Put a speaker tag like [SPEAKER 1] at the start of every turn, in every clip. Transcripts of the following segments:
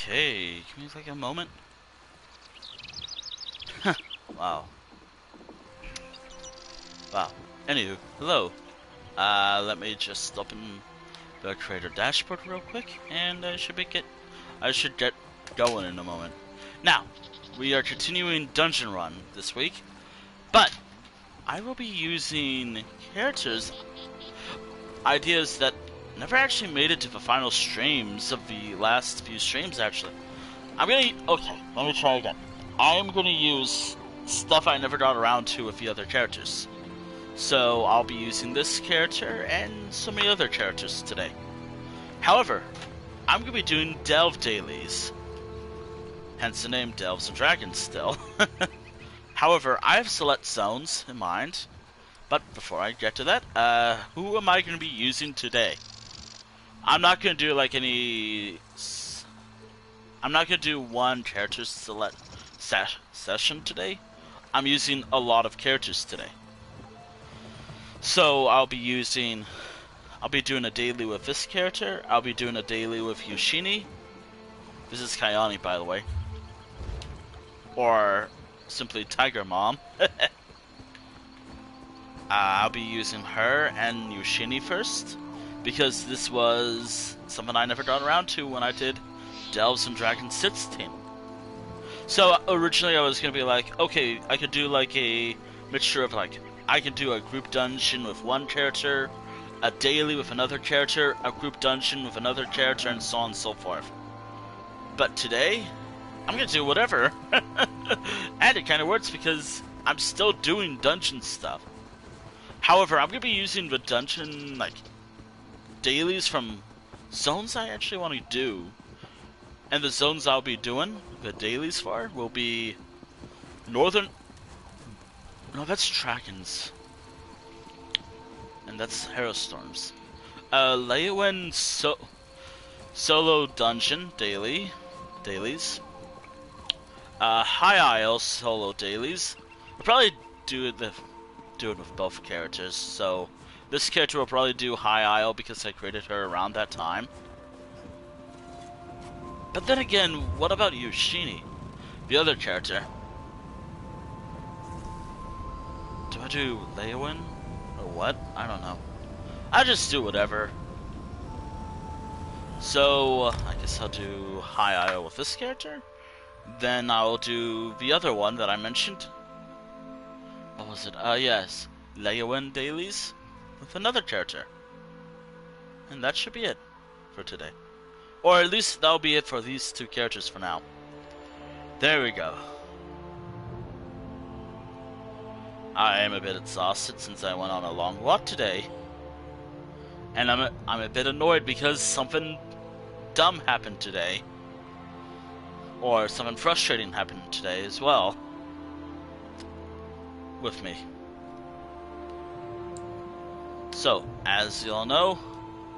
[SPEAKER 1] Okay, give me like a moment. Wow. Wow. Anywho, hello. Let me just open the creator dashboard real quick, and I should get going in a moment. Now, we are continuing Dungeon Run this week, but I will be using characters, ideas that never actually made it to the final streams of the last few streams, actually. Okay, let me try again. I am gonna use stuff I never got around to with the other characters. So I'll be using this character and so many other characters today. However, I'm going to be doing Delve Dailies. Hence the name Delves and Dragons still. However, I have select zones in mind. But before I get to that, who am I going to be using today? I'm not going to do like I'm not going to do one character select session today. I'm using a lot of characters today. So I'll be doing a daily with this character. I'll be doing a daily with Yoshini. This is Kayane, by the way. Or simply Tiger Mom. I'll be using her and Yoshini first, because this was something I never got around to when I did Delves and Dragons 16. So originally I was going to be like, okay, I could do like a mixture of like, I can do a group dungeon with one character, a daily with another character, a group dungeon with another character, and so on and so forth. But today, I'm gonna do whatever. And it kind of works because I'm still doing dungeon stuff. However, I'm gonna be using the dungeon, like, dailies from zones I actually want to do. And the zones I'll be doing, the dailies for, will be Northern... No, that's Dragons. And that's Harrowstorms. Leyawen Solo Dungeon dailies. High Isle Solo dailies. I'll probably do it with both characters. So this character will probably do High Isle because I created her around that time. But then again, what about Yoshini, the other character? Do I do Leyawen? Or what? I don't know. I just do whatever. So, I guess I'll do High Isle with this character. Then I'll do the other one that I mentioned. What was it? Yes. Leyawen dailies with another character. And that should be it for today. Or at least that'll be it for these two characters for now. There we go. I am a bit exhausted since I went on a long walk today. And I'm a bit annoyed because something dumb happened today. Or something frustrating happened today as well. With me. So, as you all know,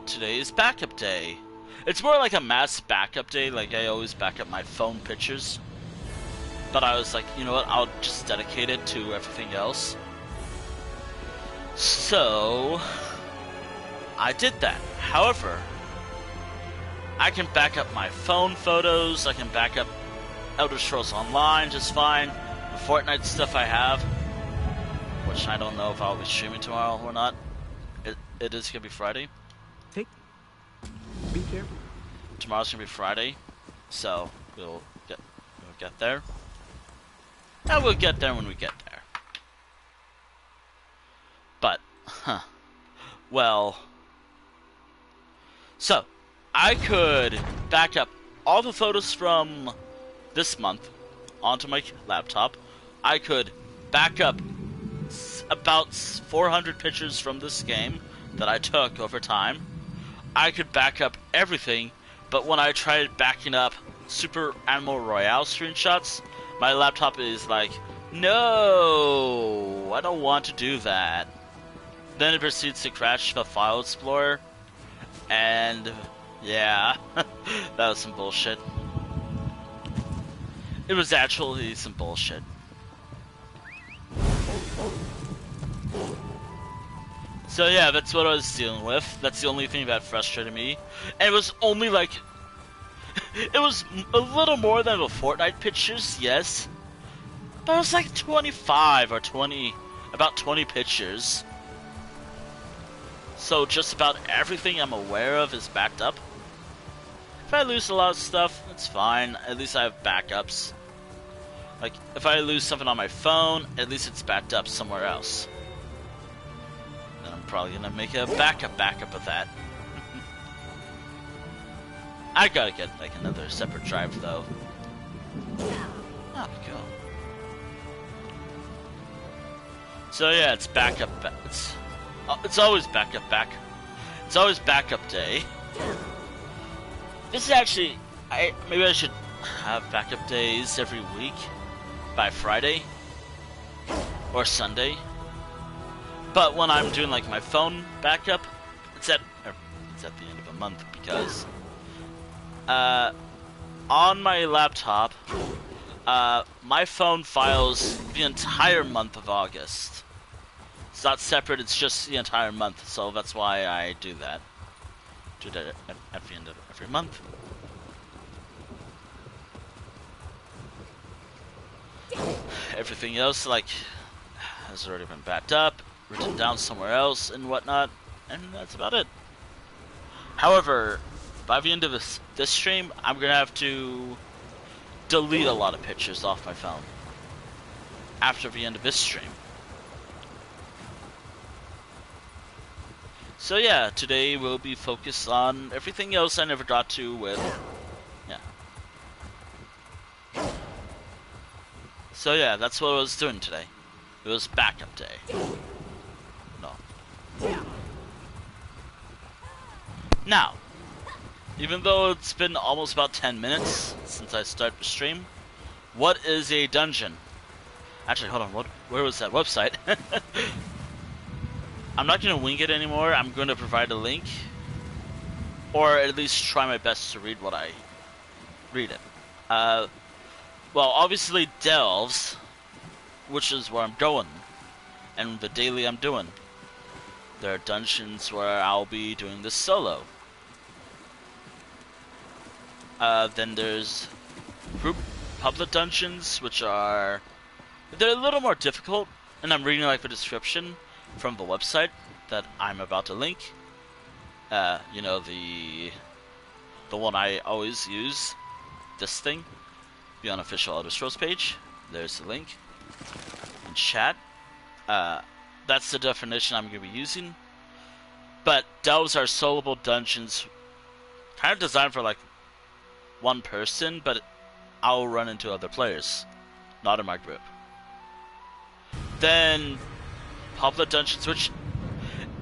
[SPEAKER 1] today is backup day. It's more like a mass backup day, like I always back up my phone pictures. But I was like, you know what, I'll just dedicate it to everything else. So, I did that. However, I can back up my phone photos, I can back up Elder Scrolls Online just fine, the Fortnite stuff I have, which I don't know if I'll be streaming tomorrow or not. It is going to be Friday.
[SPEAKER 2] Be careful.
[SPEAKER 1] Tomorrow's going to be Friday, so we'll get there. And we'll get there when we get there. But, well, so, I could back up all the photos from this month onto my laptop. I could back up about 400 pictures from this game that I took over time. I could back up everything, but when I tried backing up Super Animal Royale screenshots, my laptop is like, no, I don't want to do that. Then it proceeds to crash the File Explorer, and yeah, that was some bullshit. It was actually some bullshit. So yeah, that's what I was dealing with. That's the only thing that frustrated me. And it was only like It was a little more than the Fortnite pictures, yes. But it was like 25 or 20, about 20 pictures. So just about everything I'm aware of is backed up. If I lose a lot of stuff, it's fine. At least I have backups. Like, if I lose something on my phone, at least it's backed up somewhere else. Then I'm probably gonna make a backup of that. I gotta get, like, another separate drive, though. Oh, cool. So yeah, it's backup. It's always backup. It's always backup day. This is actually, maybe I should have backup days every week by Friday or Sunday. But when I'm doing like my phone backup, it's at the end of a month because on my laptop, my phone files the entire month of August. It's not separate, it's just the entire month, so that's why I do that. Do that at the end of every month. Everything else, like, has already been backed up, written down somewhere else, and whatnot, and that's about it. However, by the end of this stream, I'm gonna have to delete a lot of pictures off my phone after the end of this stream. So yeah, today we'll be focused on everything else I never got to with, yeah. So yeah, that's what I was doing today. It was backup day. No. Now, even though it's been almost about 10 minutes since I started the stream, what is a dungeon? Actually, hold on, where was that website? I'm not going to wing it anymore. I'm going to provide a link. Or at least try my best to read it. Well, obviously Delves, which is where I'm going, and the daily I'm doing. There are dungeons where I'll be doing this solo. Then there's group public dungeons, which are... they're a little more difficult, and I'm reading like the description from the website that I'm about to link. You know, the one I always use, this thing, the unofficial Elder Scrolls page. There's the link in chat. That's the definition I'm going to be using. But delves are soloable dungeons, kind of designed for like one person, but I'll run into other players, not in my group. Then public dungeons, which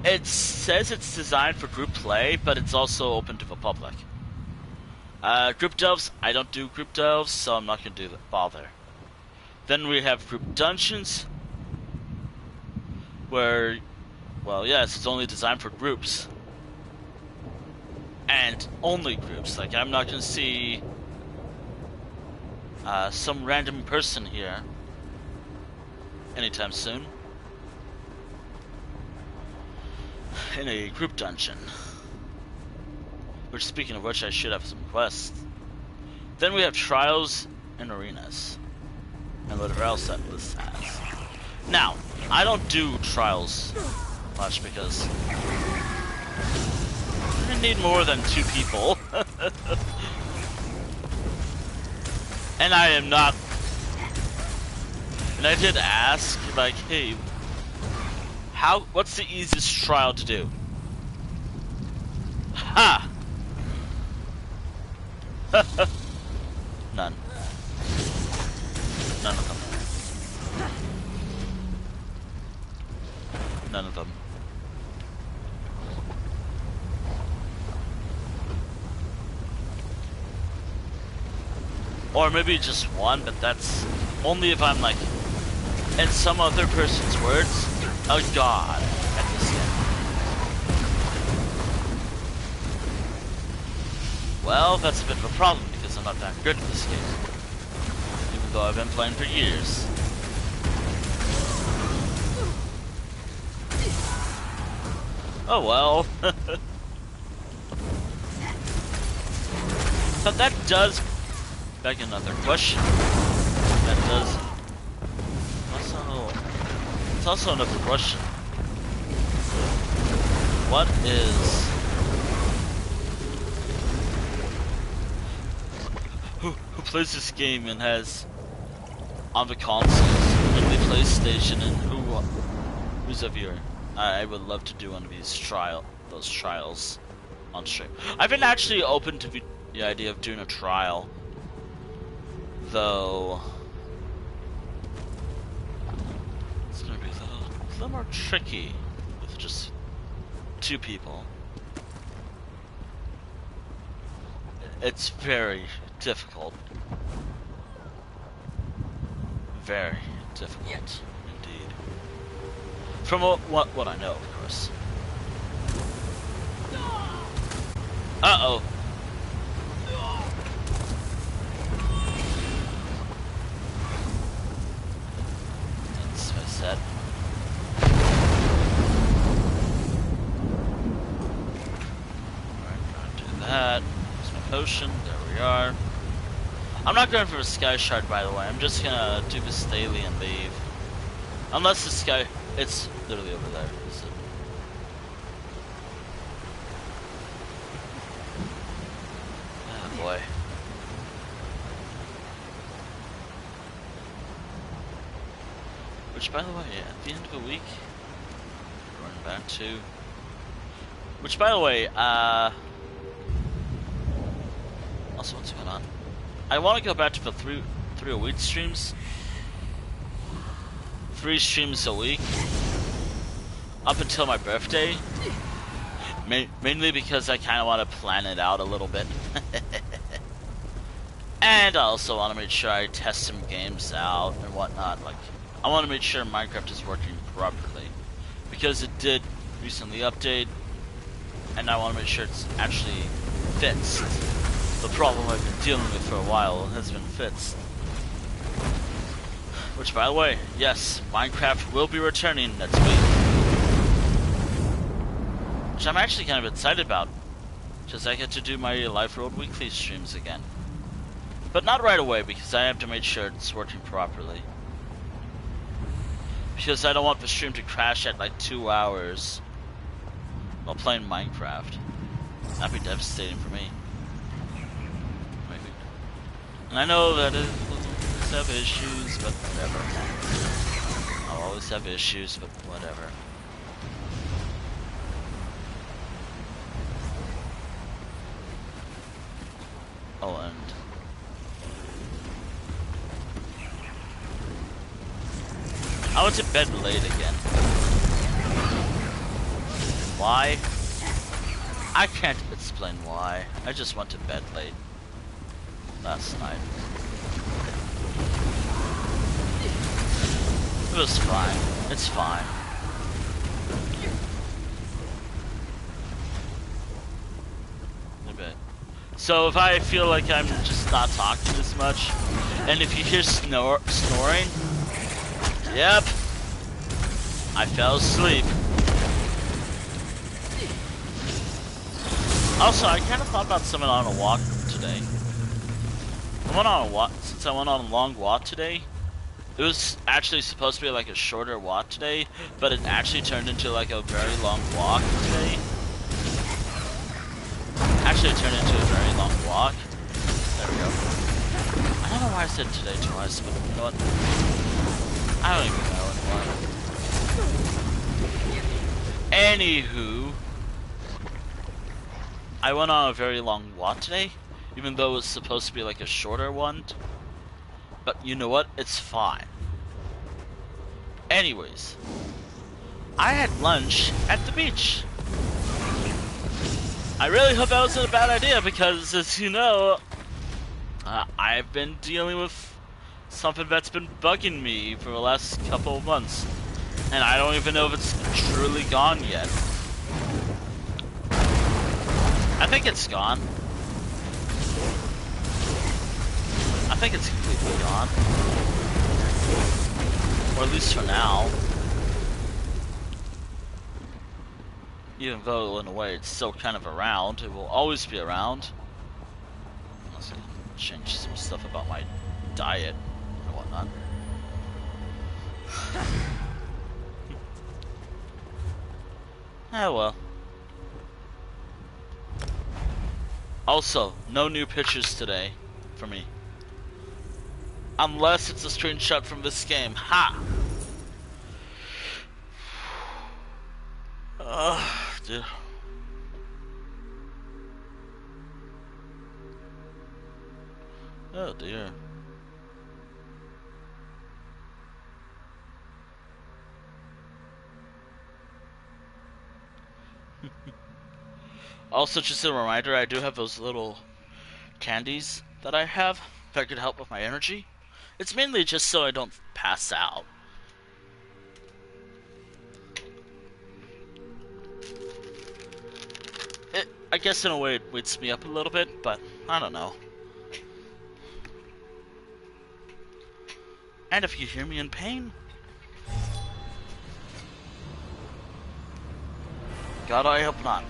[SPEAKER 1] it says it's designed for group play, but it's also open to the public. Group delves, I don't do group delves, so I'm not going to bother. Then we have group dungeons, where, well, yes, it's only designed for groups. And only groups. Like, I'm not going to see some random person here anytime soon in a group dungeon. Which, speaking of which, I should have some quests. Then we have trials and arenas, and whatever else that list has. Now, I don't do trials much because I need more than 2 people. And I am not. And I did ask, like, hey, what's the easiest trial to do? Ha! None. None of them. None of them. Or maybe just one, but that's only if I'm like, in some other person's words, a god at this game. Well, that's a bit of a problem because I'm not that good at this game. Even though I've been playing for years. Oh well. But that does beg another question. That does. It's also another question. What is? Who plays this game and has on the consoles and the PlayStation, and who's a viewer? I would love to do one of these those trials on stream. I've been actually open to the idea of doing a trial, though it's gonna be a little more tricky with just 2 people. It's very difficult. Very difficult indeed. From what I know, of course. Uh-oh. That's what I said. Alright, gotta do that. There's my potion. There we are. I'm not going for a sky shard, by the way. I'm just gonna do this daily and leave. Unless the sky... It's literally over there. Is it? Oh boy. Which, by the way, at the end of the week, we're running back to... Which, by the way, also, what's going on? I want to go back to the three a week streams. 3 streams a week. Up until my birthday. Mainly because I kind of want to plan it out a little bit. And I also want to make sure I test some games out and whatnot. Like, I want to make sure Minecraft is working properly. Because it did recently update. And I want to make sure it's actually fixed. The problem I've been dealing with for a while has been fixed. Which, by the way, yes, Minecraft will be returning next week. Which I'm actually kind of excited about. Because I get to do my Life Road Weekly streams again. But not right away, because I have to make sure it's working properly. Because I don't want the stream to crash at like 2 hours while playing Minecraft. That'd be devastating for me. And I know that it will have issues, but whatever. I'll always have issues, but whatever. Oh, and I went to bed late again. Why? I can't explain why. I just went to bed late last night. It was fine. It's fine. So if I feel like I'm just not talking as much, and if you hear snoring, yep, I fell asleep. Also, I kind of thought about someone on a walk today. Since I went on a long walk today, it was actually supposed to be like a shorter walk today, but it actually turned into like a very long walk today. Actually, it turned into a very long walk. There we go. I don't know why I said today twice, but you know what? I don't even know anymore. Anywho, I went on a very long walk today, even though it was supposed to be like a shorter one. But you know what? It's fine. Anyways, I had lunch at the beach. I really hope that wasn't a bad idea because, as you know, I've been dealing with something that's been bugging me for the last couple of months. And I don't even know if it's truly gone yet. I think it's gone. I think it's completely gone. Or at least for now. Even though, in a way, it's still kind of around. It will always be around. Let's change some stuff about my diet and whatnot. Ah, well. Also, no new pictures today for me. Unless it's a screenshot from this game. Ha! Dude. Oh dear. Also, just a reminder, I do have those little candies that I have that could help with my energy. It's mainly just so I don't pass out. I guess in a way it wakes me up a little bit, but I don't know. And if you hear me in pain, God, I hope not.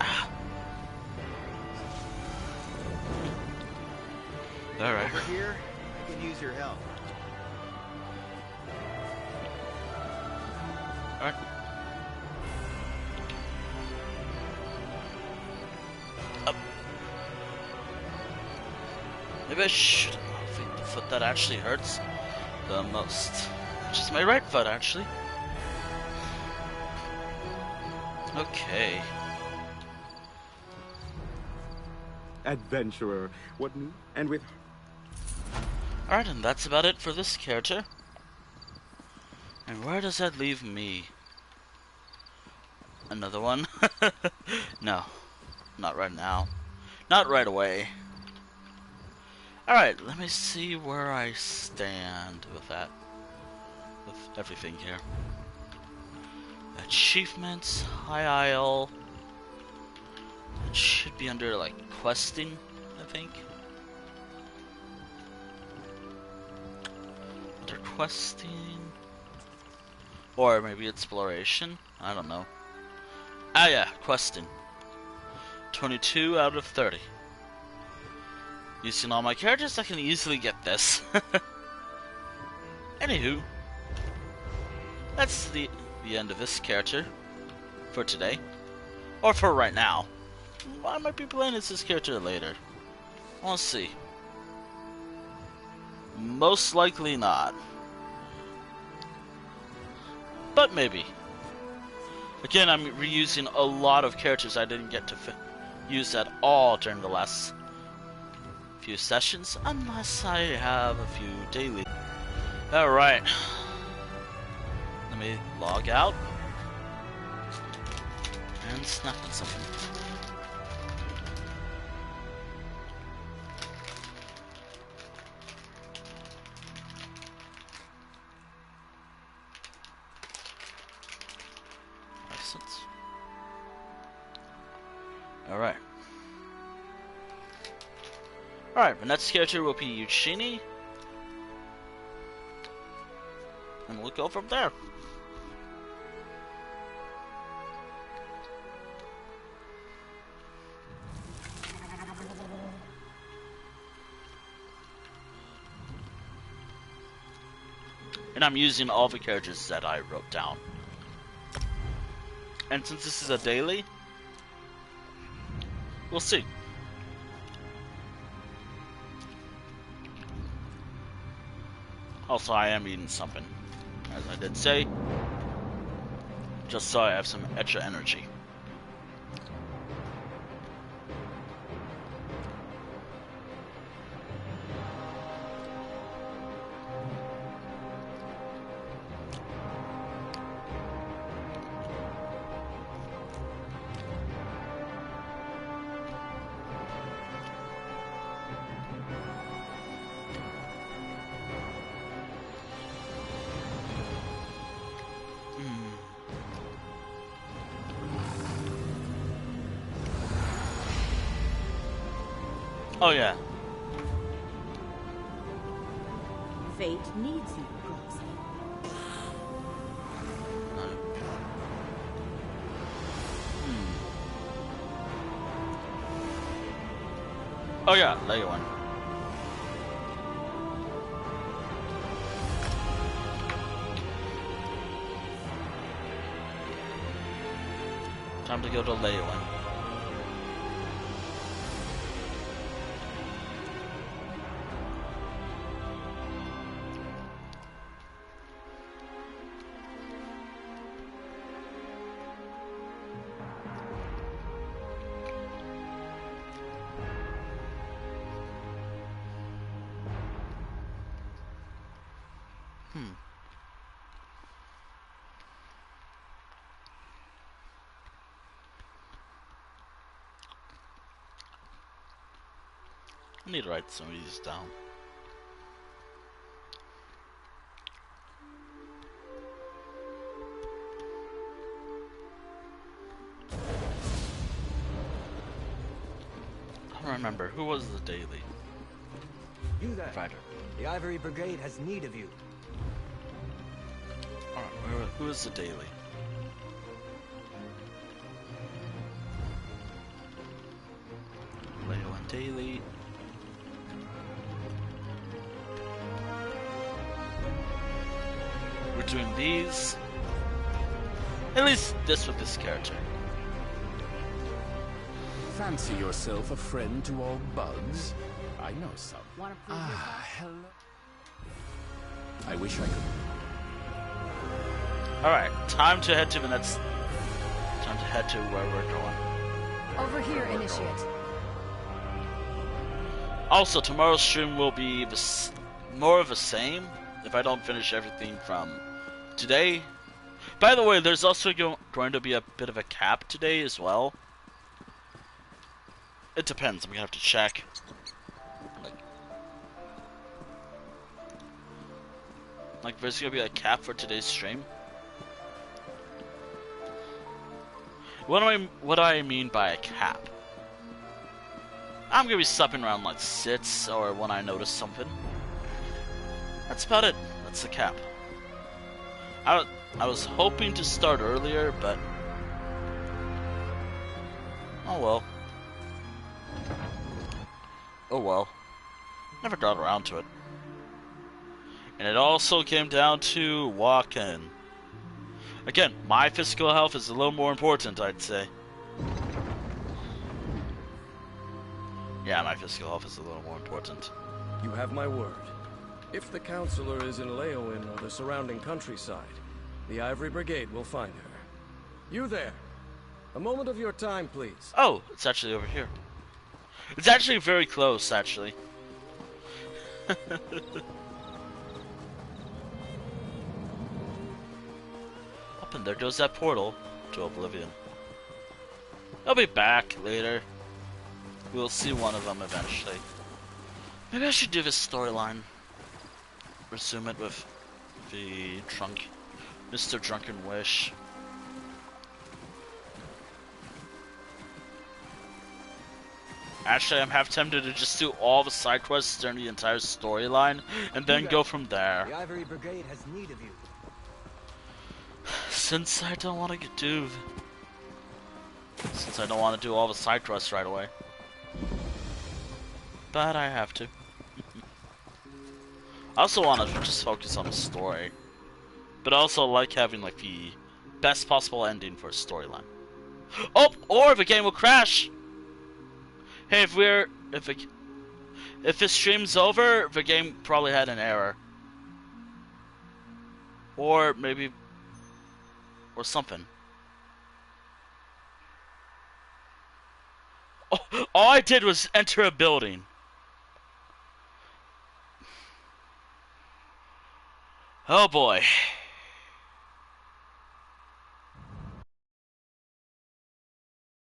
[SPEAKER 1] Ah. Alright.
[SPEAKER 3] Over here, I can use your help.
[SPEAKER 1] Alright. Up. Maybe I should think the foot that actually hurts the most. Which is my right foot, actually. Okay.
[SPEAKER 2] Adventurer. What new? And with...
[SPEAKER 1] Alright, and that's about it for this character. And where does that leave me? Another one? No. Not right now. Not right away. Alright, let me see where I stand with that. With everything here. Achievements, High Isle. It should be under, like, questing, I think. Under questing. Or maybe exploration. I don't know. Ah, yeah, questing. 22 out of 30. Using all my characters, I can easily get this. Anywho, that's the end of this character for today, or for right now. I might be playing as this character later. We'll see. Most likely not, but maybe. Again, I'm reusing a lot of characters I didn't get to use at all during the last few sessions, unless I have a few daily. Alright. Let me log out. And snap on something. License. Alright. Alright, the next character will be Eugenie. And we'll go from there. And I'm using all the characters that I wrote down. And since this is a daily, we'll see. Also, I am eating something, as I did say, just so I have some extra energy. Oh yeah.
[SPEAKER 4] Fate needs you, Groxy.
[SPEAKER 1] Oh yeah, Leowen. Time to go to Leowen. I need to write some of these down. I don't remember. Who was the daily
[SPEAKER 5] You there.
[SPEAKER 1] fighter?
[SPEAKER 5] The Ivory Brigade has need of you.
[SPEAKER 1] Alright, who is the daily? Leowen Daily. We're doing these. At least this with this character.
[SPEAKER 6] Fancy yourself a friend to all bugs? I know some.
[SPEAKER 4] Want to prove yourself?
[SPEAKER 6] Hello. I wish I could.
[SPEAKER 1] Alright, time to head to the next. Time to head to where we're going.
[SPEAKER 7] Over here, Initiate.
[SPEAKER 1] Also, tomorrow's stream will be more of the same if I don't finish everything from today. By the way, there's also going to be a bit of a cap today as well. It depends. I'm gonna have to check. Like there's gonna be a cap for today's stream. What do I mean by a cap? I'm gonna be stopping around like 6 or when I notice something. That's about it. That's the cap. I was hoping to start earlier, but oh well. Oh well. Never got around to it. And it also came down to walking. Again, my physical health is a little more important, I'd say. Yeah, my physical health is a little more important.
[SPEAKER 8] You have my word. If the counselor is in Leowen or the surrounding countryside, the Ivory Brigade will find her. You there. A moment of your time, please.
[SPEAKER 1] Oh, it's actually over here. It's actually very close, actually. Up and there goes that portal to Oblivion. I'll be back later. We'll see one of them eventually. Maybe I should do this storyline. Resume it with the Mr. Drunken Wish. Actually, I'm half tempted to just do all the side quests during the entire storyline, and then go from there.
[SPEAKER 5] The Ivory Brigade has need of you.
[SPEAKER 1] Since I don't want to do all the side quests right away. But I have to. I also want to just focus on the story. But I also like having like the best possible ending for a storyline. Oh, or the game will crash! Hey, if this stream's over, the game probably had an error. Or maybe or something. Oh, all I did was enter a building. Oh boy.